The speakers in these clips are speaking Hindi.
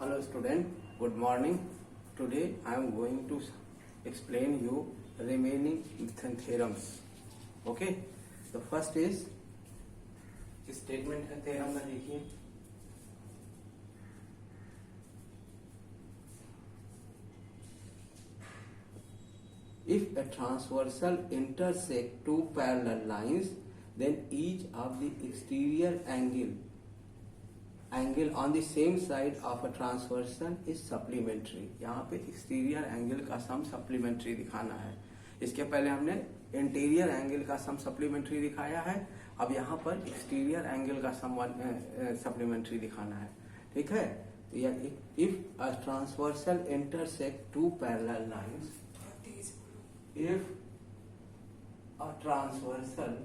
Hello student, good morning. Today I am going to explain you remaining Newton theorems. Okay, the first is statement है theorem में देखिए. If a transversal intersect two parallel lines, then each of the exterior angle on the same side of a transversal is supplementary. यहाँ पे exterior angle का sum supplementary दिखाना है. इसके पहले हमने इंटीरियर एंगल का सम सप्लीमेंट्री दिखाया है. अब यहाँ पर एक्सटीरियर एंगल का सम सप्लीमेंट्री दिखाना है. ठीक है. If a transversal intersect two parallel lines, if a transversal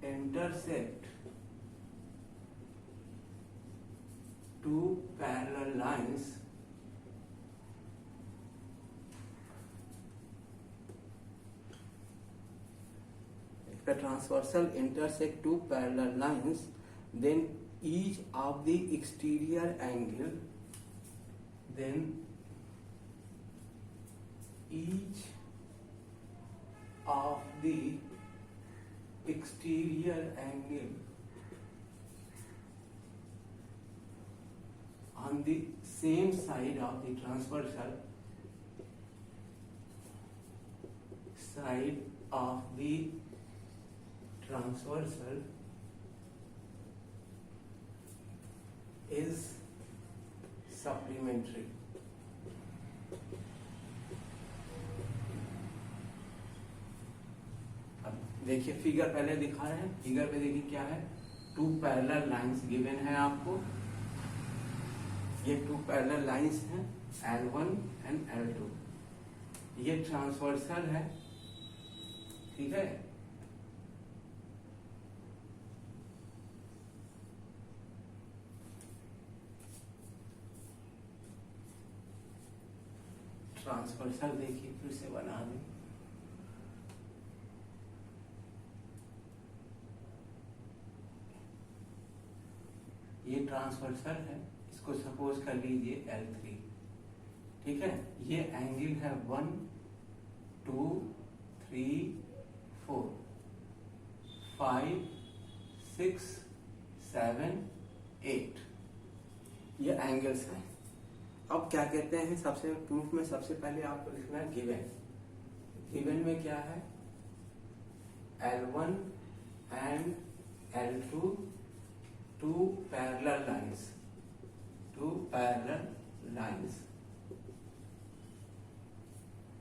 intersect two parallel lines, if the transversal intersect two parallel lines, then each of the exterior angle, exterior angle on the same side of the transversal is supplementary. देखिए फिगर पहले दिखा रहे हैं. फिगर पे देखिए क्या है. टू पैरेलल लाइंस गिवन है आपको. ये टू पैरेलल लाइंस हैं L1 एंड L2. ये ट्रांसवर्सल है. ठीक है. ट्रांसवर्सल देखिए फिर से बना दें. ये ट्रांसवर्सल है. इसको सपोज कर लीजिए L3. ठीक है. ये एंगल है 1 2 3 4 5 6 7 8. ये एंगल्स हैं. अब क्या कहते हैं, सबसे प्रूफ में सबसे पहले आपको लिखना है गिवन. गिवन में क्या है, L1 and L2 two parallel lines.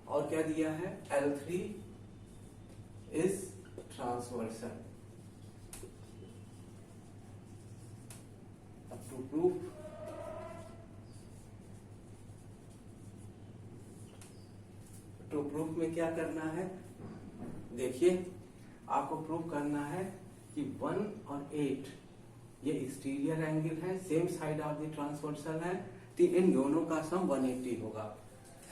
और क्या दिया है, L3 is transversal. अब टू प्रूफ में क्या करना है, देखिए आपको प्रूफ करना है कि 1 और 8 ये एक्सटीरियर एंगल है, same side of the transversal है, तो इन दोनों का सम 180 होगा.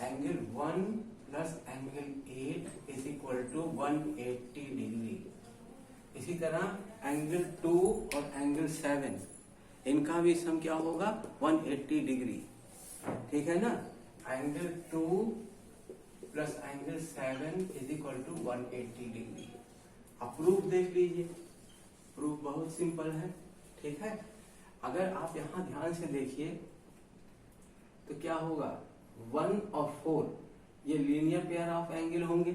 Angle 1 plus angle 8 is equal to 180 degree. इसी तरह एंगल 2 और एंगल 7 इनका भी सम क्या होगा, 180 डिग्री. ठीक है ना. Angle 2 plus angle 7 is equal to 180 degree. अब प्रूफ देख लीजिए. प्रूफ बहुत सिंपल है. ठीक है. अगर आप यहां ध्यान से देखिए तो क्या होगा, 1 और 4 ये लीनियर पेयर ऑफ एंगल होंगे.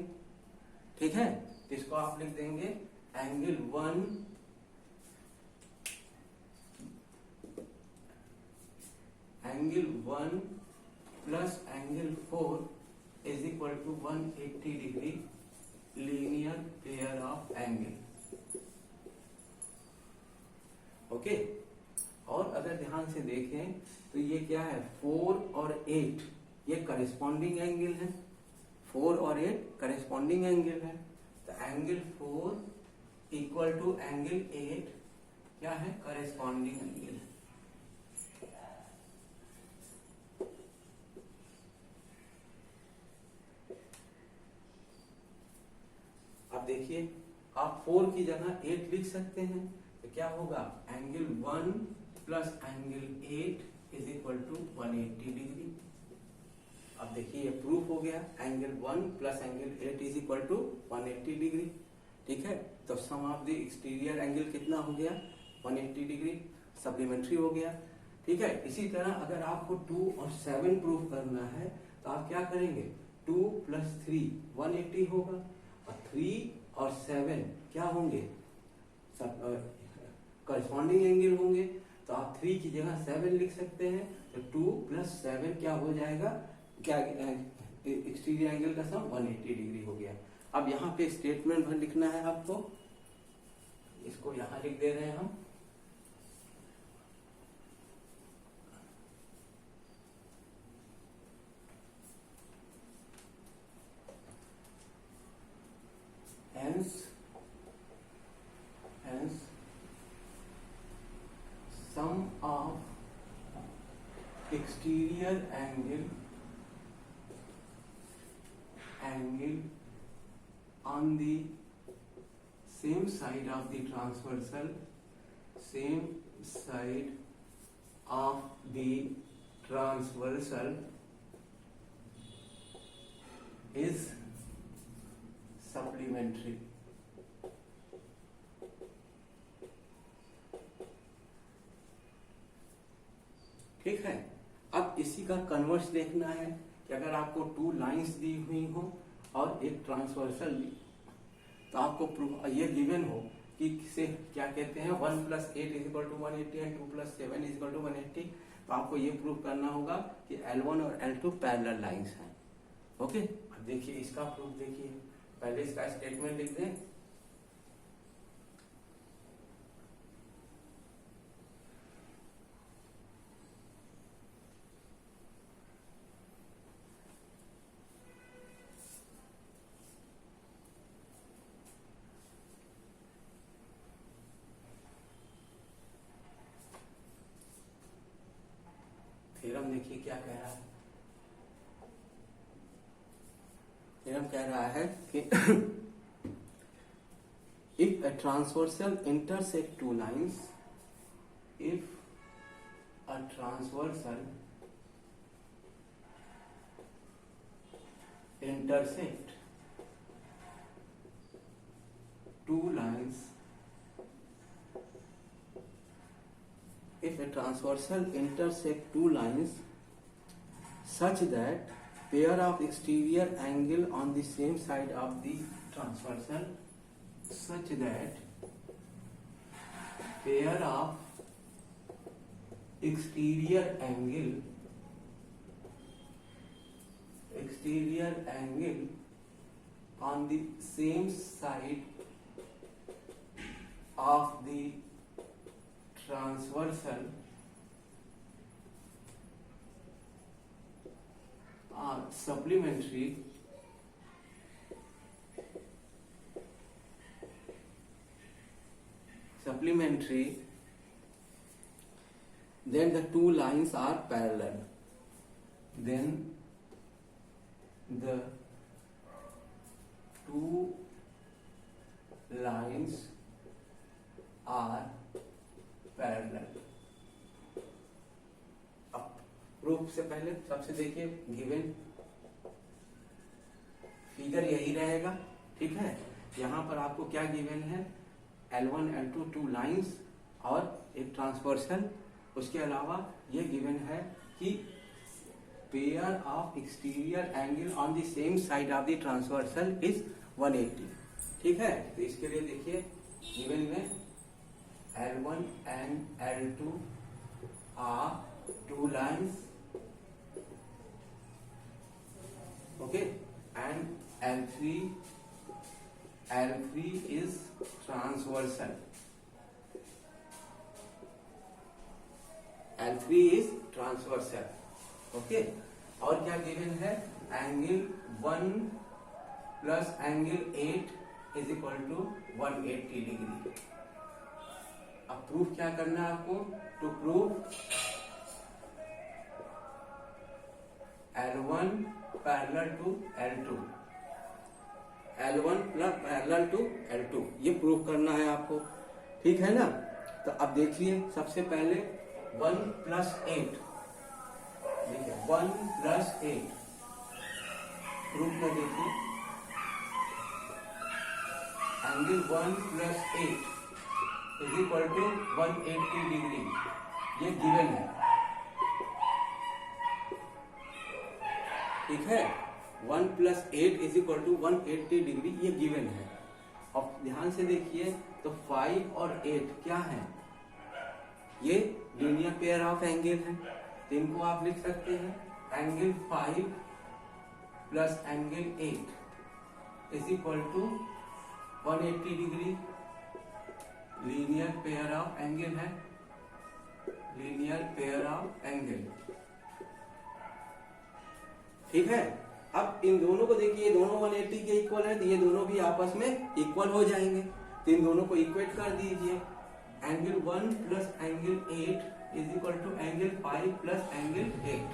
ठीक है. तो इसको आप लिख देंगे angle 1 plus angle 4 is equal to 180 degree linear pair of angle. Okay. और अगर ध्यान से देखें तो ये क्या है, 4 और 8 ये करेस्पॉन्डिंग एंगल है. 4 और 8 करेस्पॉन्डिंग एंगल है. तो एंगल 4 इक्वल टू एंगल 8 क्या है, करेस्पॉन्डिंग एंगल. अब देखिए आप 4 की जगह 8 लिख सकते हैं. तो क्या होगा, angle 1 plus angle 8 is equal to 180 degree. अब देखिए ये प्रूफ हो गया, angle 1 plus angle 8 is equal to 180 degree. ठीक है, तो sum of the exterior angle कितना हो गया, 180 डिग्री, सप्लीमेंट्री हो गया। ठीक है, इसी तरह अगर आपको 2 और 7 प्रूफ करना है तो आप क्या करेंगे, 2 प्लस 3 180 होगा, और 3 और 7 क्या होंगे, करस्पॉन्डिंग एंगल होंगे। तो आप 3 की जगह 7 लिख सकते हैं, तो 2 प्लस 7 क्या हो जाएगा, क्या एक्सटीरियर एंगल का सम 180 डिग्री हो गया। अब यहाँ पे स्टेटमेंट भर लिखना है आपको, इसको यहाँ लिख दे रहे हैं हम। Hence, sum of exterior angle on the same side of the transversal is supplementary। ठीक है, अब इसी का कन्वर्स देखना है कि अगर आपको 2 लाइंस दी हुई हो और एक ट्रांसवर्सल दी, तो आपको ये गिवन हो कि किसे क्या कहते हैं, 1 plus 8 is equal to 180 and 2 plus 7 is equal to 180। तो आपको ये प्रूव करना होगा कि L1 और L2 पैरेलल लाइंस हैं। ओके, अब देखिए इसका प्रूफ देखिए, पहले इसका स्टेटमेंट लिख दें। थ्योरम देखिए क्या कह रहा है, थ्योरम कह रहा है कि if a transversal intersect 2 lines, if a transversal intersect 2 lines, if a transversal intersect 2 lines such that pair of exterior angle on the same side of the transversal, such that pair of exterior angle on the same side of the transversal are supplementary, then the 2 lines are parallel, then the 2 lines are parallel. अब प्रूफ से पहले सबसे देखिए गिवन फिगर यही रहेगा। ठीक है, यहाँ पर आपको क्या गिवन है, L1 L2 2 लाइंस और एक ट्रांसवर्सल। उसके अलावा ये गिवन है कि pair of exterior angle on the same side of the transversal is 180। ठीक है, तो इसके लिए देखिए गिवन में L1 and L2 are 2 lines, okay, and L3 is transversal, okay। और क्या गिवन है, angle 1 plus angle 8 is equal to 180 degree. अब प्रूफ क्या करना है आपको, to prove L1 parallel to L2, L1 plus parallel to L2, ये प्रूफ करना है आपको। ठीक है ना, तो अब देखिए सबसे पहले 1 + 8, देखिए 1 + 8 प्रूफ में देखिए एंगल 1 + 8 = 180 डिग्री, ये गिवन है, ठीक है। 1 + 8 = 180 डिग्री, ये गिवन है। अब ध्यान से देखिए तो 5 और 8 क्या है, ये लीनियर पेयर ऑफ एंगल है, तो इनको आप लिख सकते हैं angle 5 + angle 8 = 180 degree, linear pair of angle है, लीनियर पेयर ऑफ एंगल, ठीक है। अब इन दोनों को देखिए, दोनों 180 के इक्वल है, तो ये दोनों भी आपस में इक्वल हो जाएंगे, तो इन दोनों को इक्वेट कर दीजिए। एंगल 1 + एंगल 8 = एंगल 5 + एंगल 8,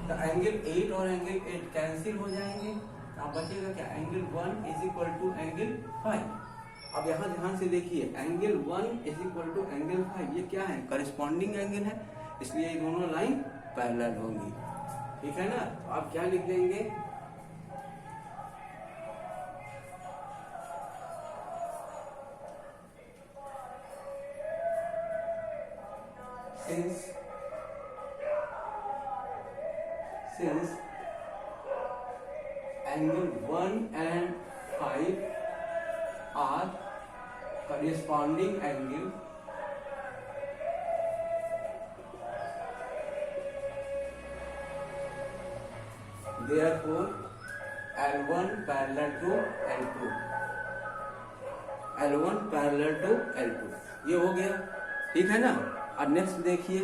तो एंगल 8 और एंगल 8 कैंसिल हो जाएंगे, अब बचेगा क्या, एंगल 1 = एंगल 5। अब यहाँ ध्यान से देखिए एंगल 1 = एंगल 5, ये क्या है, करस्पॉन्डिंग एंगल है, इसलिए ये दोनों लाइन पैरेलल होंगी, ठीक है ना। तो आप क्या लिख देंगे, since angle 1 and 5 are corresponding angle, therefore L1 parallel to L2, L1 parallel to L2, ये हो गया, ठीक है ना। और नेक्स्ट देखिए